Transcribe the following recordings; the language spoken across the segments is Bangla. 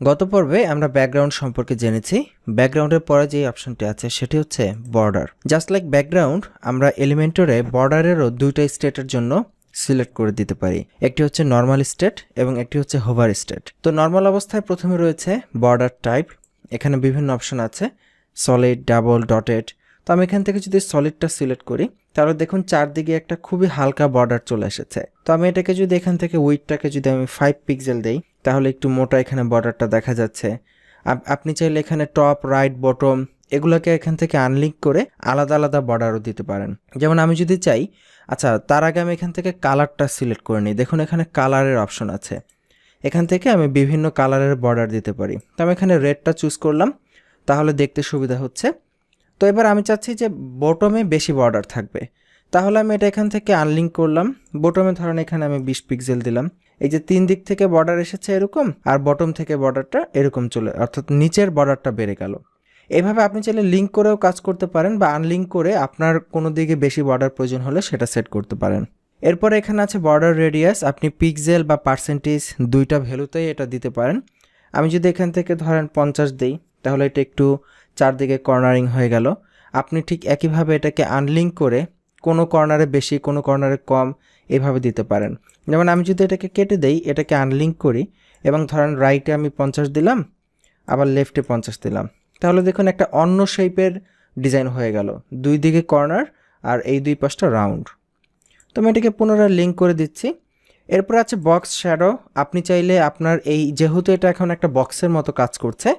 গত পর্বে আমরা ব্যাকগ্রাউন্ড সম্পর্কে জেনেছি। ব্যাকগ্রাউন্ডের পরে যে অপশনটি আছে সেটি হচ্ছে বর্ডার। জাস্ট লাইক ব্যাকগ্রাউন্ড, আমরা এলিমেন্টরে বর্ডারেরও দুইটা স্টেটের জন্য সিলেক্ট করে দিতে পারি। একটি হচ্ছে নর্মাল স্টেট এবং একটি হচ্ছে হোভার স্টেট। তো নর্মাল অবস্থায় প্রথমে রয়েছে বর্ডার টাইপ। এখানে বিভিন্ন অপশন আছে, সলিড, ডাবল, ডটেড। তো আমি এখান থেকে যদি সলিডটা সিলেক্ট করি তাহলে দেখুন চারদিকে একটা খুবই হালকা বর্ডার চলে এসেছে। তো আমি এটাকে যদি এখান থেকে উইডটাকে যদি আমি 5 পিক্সেল দেই তাহলে একটু মোটা এখানে বর্ডারটা দেখা যাচ্ছে। আপনি চাইলে এখানে টপ, রাইট, বটম এগুলোকে এখান থেকে আনলিঙ্ক করে আলাদা আলাদা বর্ডারও দিতে পারেন। যেমন আমি যদি চাই, আচ্ছা তার আগে আমি এখান থেকে কালারটা সিলেক্ট করে নিই। দেখুন এখানে কালারের অপশন আছে, এখান থেকে আমি বিভিন্ন কালারের বর্ডার দিতে পারি। তো আমি এখানে রেডটা চুজ করলাম, তাহলে দেখতে সুবিধা হচ্ছে। তো এবার আমি চাচ্ছি যে বটমে বেশি বর্ডার থাকবে, তাহলে আমি এটা এখান থেকে আনলিঙ্ক করলাম। বটমে ধরেন এখানে আমি 20 পিক্সেল দিলাম। এই যে 3 দিক থেকে বর্ডার এসেছে এরকম, আর বটম থেকে বর্ডারটা এরকম চলে, অর্থাৎ নিচের বর্ডারটা বেড়ে গেল। এইভাবে আপনি চাইলে লিঙ্ক করেও কাজ করতে পারেন বা আনলিঙ্ক করে আপনার কোনো দিকে বেশি বর্ডার প্রয়োজন হলে সেটা সেট করতে পারেন। এরপরে এখানে আছে বর্ডার রেডিয়াস। আপনি পিক্সেল বা পার্সেন্টেজ দুইটা ভ্যালুতেই এটা দিতে পারেন। আমি যদি এখান থেকে ধরেন 50 দিই তাহলে এটা একটু চারদিকে কর্নারিং হয়ে গেল। আপনি ঠিক একইভাবে এটাকে আনলিঙ্ক করে কোনো কর্নারে বেশি, কোনো কর্নারে কম এভাবে দিতে পারেন। যেমন আমি যদি এটাকে কেটে দেই, এটাকে আনলিঙ্ক করি এবং ধরেন রাইটে আমি 50 দিলাম, আবার লেফটে 50 দিলাম, তাহলে দেখুন একটা অন্য শেপের ডিজাইন হয়ে গেল, দুই দিকে কর্নার আর এই দুই পাশটা রাউন্ড। তো আমি এটাকে পুনরায় লিঙ্ক করে দিচ্ছি। এরপর আছে বক্স শ্যাডো। আপনি চাইলে আপনার এই, যেহেতু এটা এখন একটা বক্সের মতো কাজ করছে,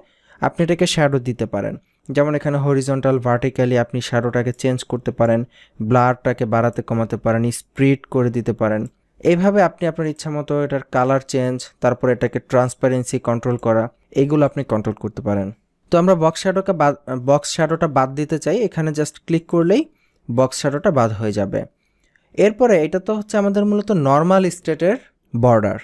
আপনি এটাকে শ্যাডো দিতে পারেন। যেমন এখানে হরিজন্টাল, ভার্টিক্যালি আপনি শ্যাডোটাকে চেঞ্জ করতে পারেন, ব্লারটাকে বাড়াতে কমাতে পারেন, স্প্লিট করে দিতে পারেন। এইভাবে আপনি আপনার ইচ্ছা মতো এটার কালার চেঞ্জ, তারপর এটাকে ট্রান্সপারেন্সি কন্ট্রোল করা, এইগুলো আপনি কন্ট্রোল করতে পারেন। তো আমরা বক্স শ্যাডোটা বাদ দিতে চাই, এখানে জাস্ট ক্লিক করলেই বক্স শ্যাডোটা বাদ হয়ে যাবে। এরপরে এটা তো হচ্ছে আমাদের মূলত নর্মাল স্টেটের বর্ডার।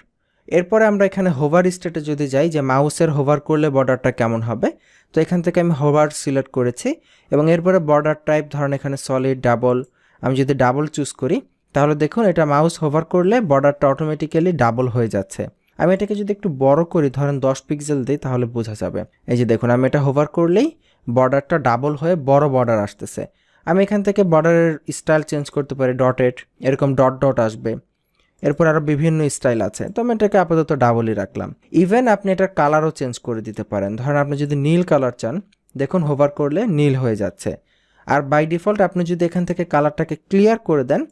এরপরে আমরা এখানে হোভার স্টেটে যদি যাই, যে মাউসের হোভার করলে বর্ডারটা কেমন হবে, তো এখান থেকে আমি হোভার সিলেক্ট করেছি এবং এরপরে বর্ডার টাইপ ধরেন এখানে সলিড, ডাবল। আমি যদি ডাবল চুজ করি তাহলে দেখুন এটা মাউস হোভার করলে বর্ডারটা অটোমেটিক্যালি ডাবল হয়ে যাচ্ছে। আমি এটাকে যদি একটু বড় করি, ধরেন 10 পিক্সেল দিই, তাহলে বোঝা যাবে। এই যে দেখুন আমি এটা হোভার করলেই বর্ডারটা ডাবল হয়ে বড় বর্ডার আসতেছে। আমি এখান থেকে বর্ডারের স্টাইল চেঞ্জ করতে পারি, ডটেড, এরকম ডট ডট আসবে। এরপর আরও বিভিন্ন স্টাইল আছে, তো আমি এটাকে আপাতত ডাবলই রাখলাম। ইভেন আপনি এটার কালারও চেঞ্জ করে দিতে পারেন। ধরেন আপনি যদি নীল কালার চান, দেখুন হোভার করলে নীল হয়ে যাচ্ছে। আর বাই ডিফল্ট আপনি যদি এখান থেকে কালারটাকে ক্লিয়ার করে দেন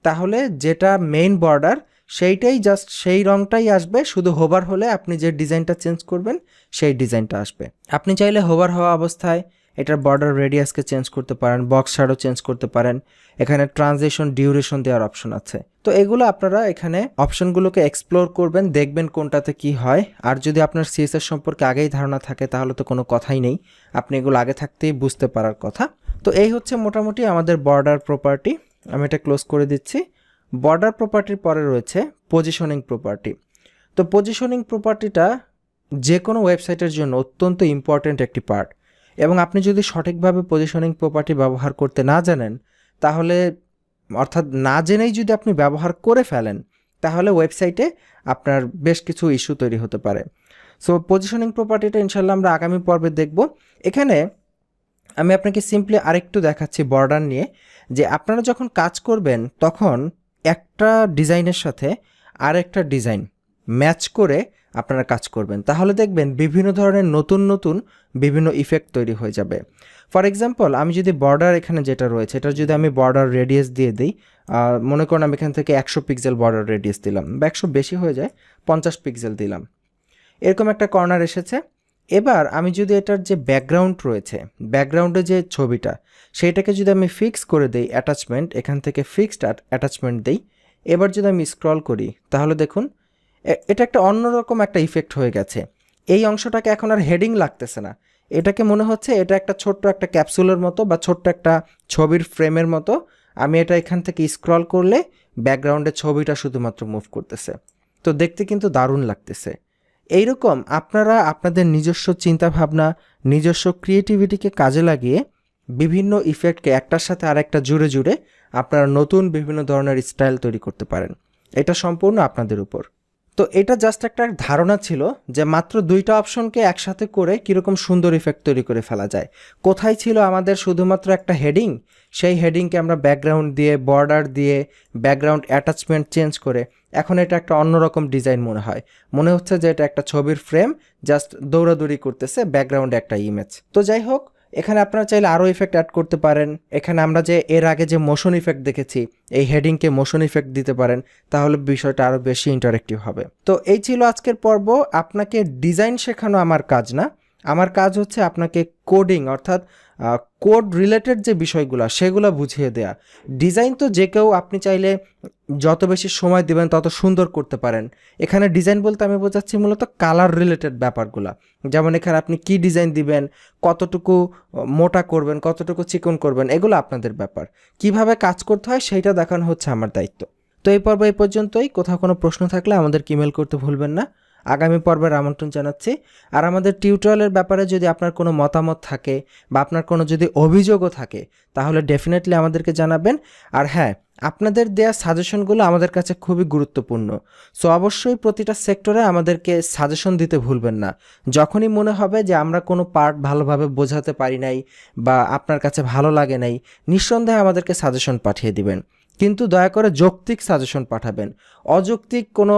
তাহলে যেটা মেইন বর্ডার সেইটাই, জাস্ট সেই রংটাই আসবে, শুধু হোভার হলে আপনি যে ডিজাইনটা চেঞ্জ করবেন সেই ডিজাইনটা আসবে। আপনি চাইলে হোভার হওয়া অবস্থায় এটার বর্ডার রেডিয়াসকে চেঞ্জ করতে পারেন, বক্স শ্যাডো চেঞ্জ করতে পারেন, এখানে ট্রানজিশন, ডিউরেশন দেওয়ার অপশন আছে। তো এগুলো আপনারা এখানে অপশনগুলোকে এক্সপ্লোর করবেন, দেখবেন কোনটাতে কি হয়। আর যদি আপনার সিএসএস সম্পর্কে আগেই ধারণা থাকে তাহলে তো কোনো কথাই নেই, আপনি এগুলো আগে থাকতেই বুঝতে পারার কথা। তো এই হচ্ছে মোটামুটি আমাদের বর্ডার প্রপার্টি। আমি এটা ক্লোজ করে দিচ্ছি। বর্ডার প্রপার্টির পরে রয়েছে পজিশনিং প্রপার্টি। তো পজিশনিং প্রপার্টিটা যে কোনো ওয়েবসাইটের জন্য অত্যন্ত ইম্পর্ট্যান্ট একটি পার্ট, এবং আপনি যদি সঠিকভাবে পজিশনিং প্রপার্টি ব্যবহার করতে না জানেন তাহলে, অর্থাৎ না জেনেই যদি আপনি ব্যবহার করে ফেলেন তাহলে ওয়েবসাইটে আপনার বেশ কিছু ইস্যু তৈরি হতে পারে। সো পজিশনিং প্রপার্টিটা ইনশাল্লাহ আমরা আগামী পর্বে দেখব। এখানে আমি আপনাকে সিম্পলি আরেকটু দেখাচ্ছি বর্ডার নিয়ে, যে আপনারা যখন কাজ করবেন তখন একটা ডিজাইনের সাথে আরেকটা ডিজাইন ম্যাচ করে আপনারা কাজ করবেন, তাহলে দেখবেন বিভিন্ন ধরনের নতুন নতুন বিভিন্ন ইফেক্ট তৈরি হয়ে যাবে। ফর এক্সাম্পল, আমি যদি বর্ডার এখানে যেটা রয়েছে এটা যদি আমি বর্ডার রেডিয়াস দিয়ে দিই, মনে করুন আমি এখান থেকে 100 পিক্সেল বর্ডার রেডিয়াস দিলাম, বা 100 বেশি হয়ে যায়, 50 পিক্সেল দিলাম, এরকম একটা কর্নার এসেছে। এবার আমি যদি এটার যে ব্যাকগ্রাউন্ড রয়েছে, ব্যাকগ্রাউন্ডে যে ছবিটা, সেইটাকে যদি আমি ফিক্স করে দিই, অ্যাটাচমেন্ট, এখান থেকে ফিক্সড অ্যাটাচমেন্ট দিই, এবার যদি আমি স্ক্রল করি তাহলে দেখুন এটা একটা অন্যরকম একটা ইফেক্ট হয়ে গেছে। এই অংশটাকে এখন আর হেডিং লাগতেছে না, এটাকে মনে হচ্ছে এটা একটা ছোট্ট একটা ক্যাপসুলের মতো বা ছোট্ট একটা ছবির ফ্রেমের মতো। আমি এটা এখান থেকে স্ক্রল করলে ব্যাকগ্রাউন্ডে ছবিটা শুধুমাত্র মুভ করতেছে। তো দেখতে কিন্তু দারুণ লাগতেছে। এইরকম আপনারা আপনাদের নিজস্ব চিন্তাভাবনা, নিজস্ব ক্রিয়েটিভিটিকে কাজে লাগিয়ে বিভিন্ন ইফেক্টকে একটার সাথে আরেকটা জুড়ে জুড়ে আপনারা নতুন বিভিন্ন ধরনের স্টাইল তৈরি করতে পারেন। এটা সম্পূর্ণ আপনাদের উপর। তো এটা জাস্ট একটা ধারণা ছিল যে মাত্র দুইটা অপশনকে একসাথে করে কীরকম সুন্দর ইফেক্ট তৈরি করে ফেলা যায়। কোথায় ছিল আমাদের শুধুমাত্র একটা হেডিং, সেই হেডিংকে আমরা ব্যাকগ্রাউন্ড দিয়ে, বর্ডার দিয়ে, ব্যাকগ্রাউন্ড অ্যাটাচমেন্ট চেঞ্জ করে এখন এটা একটা অন্যরকম ডিজাইন মনে হচ্ছে যে এটা একটা ছবির ফ্রেম জাস্ট দৌড়াদৌড়ি করতেছে, ব্যাকগ্রাউন্ডে একটা ইমেজ। তো যাই হোক, এখানে আপনারা চাইলে আরও ইফেক্ট অ্যাড করতে পারেন। এখানে আমরা যে এর আগে যে মোশন ইফেক্ট দেখেছি, এই হেডিংকে মোশন ইফেক্ট দিতে পারেন, তাহলে বিষয়টা আরও বেশি ইন্টারেক্টিভ হবে। তো এই ছিল আজকের পর্ব। আপনাকে ডিজাইন শেখানো আমার কাজ না, আমার কাজ হচ্ছে আপনাকে কোডিং অর্থাৎ কোড রিলেটেড যে বিষয়গুলো সেগুলো বুঝিয়ে দেয়া। ডিজাইন তো যে কেউ, আপনি চাইলে যত বেশি সময় দিবেন তত সুন্দর করতে পারেন। এখানে ডিজাইন বলতে আমি বোঝাচ্ছি মূলত কালার রিলেটেড ব্যাপারগুলো। যেমন এখানে আপনি কি ডিজাইন দিবেন, কতটুকু মোটা করবেন, কতটুকু চিকন করবেন, এগুলো আপনাদের ব্যাপার। কিভাবে কাজ করতে হয় সেইটা দেখানো হচ্ছে আমার দায়িত্ব। তো এই পর্ব এই পর্যন্তই। কোথাও কোনো প্রশ্ন থাকলে আমাদেরকে ইমেল করতে ভুলবেন না। আগামী পর্বের আমন্ত্রণ জানাচ্ছি। আর আমাদের টিউটোরিয়ালের ব্যাপারে যদি আপনার কোনো মতামত থাকে বা আপনার কোনো যদি অভিযোগও থাকে, তাহলে ডেফিনেটলি আমাদেরকে জানাবেন। আর হ্যাঁ, আপনাদের দেয়া সাজেশনগুলো আমাদের কাছে খুবই গুরুত্বপূর্ণ। সো অবশ্যই প্রতিটা সেক্টরে আমাদেরকে সাজেশন দিতে ভুলবেন না। যখনই মনে হবে যে আমরা কোনো পার্ট ভালোভাবে বোঝাতে পারি নাই বা আপনার কাছে ভালো লাগে নাই, নিঃসন্দেহে আমাদেরকে সাজেশন পাঠিয়ে দিবেন। কিন্তু দয়া করে যৌক্তিক সাজেশন পাঠাবেন। অযৌক্তিক কোনো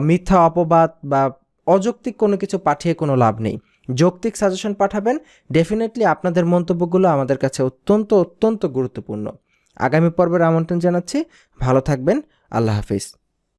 মিথ্যা অপবাদ বা অযৌক্তিক কোনো কিছু পাঠিয়ে কোনো লাভ নেই। যৌক্তিক সাজেশন পাঠাবেন। ডেফিনেটলি আপনাদের মন্তব্যগুলো আমাদের কাছে অত্যন্ত অত্যন্ত গুরুত্বপূর্ণ। আগামী পর্বের আমন্ত্রণ জানাচ্ছি। ভালো থাকবেন। আল্লাহ হাফিজ।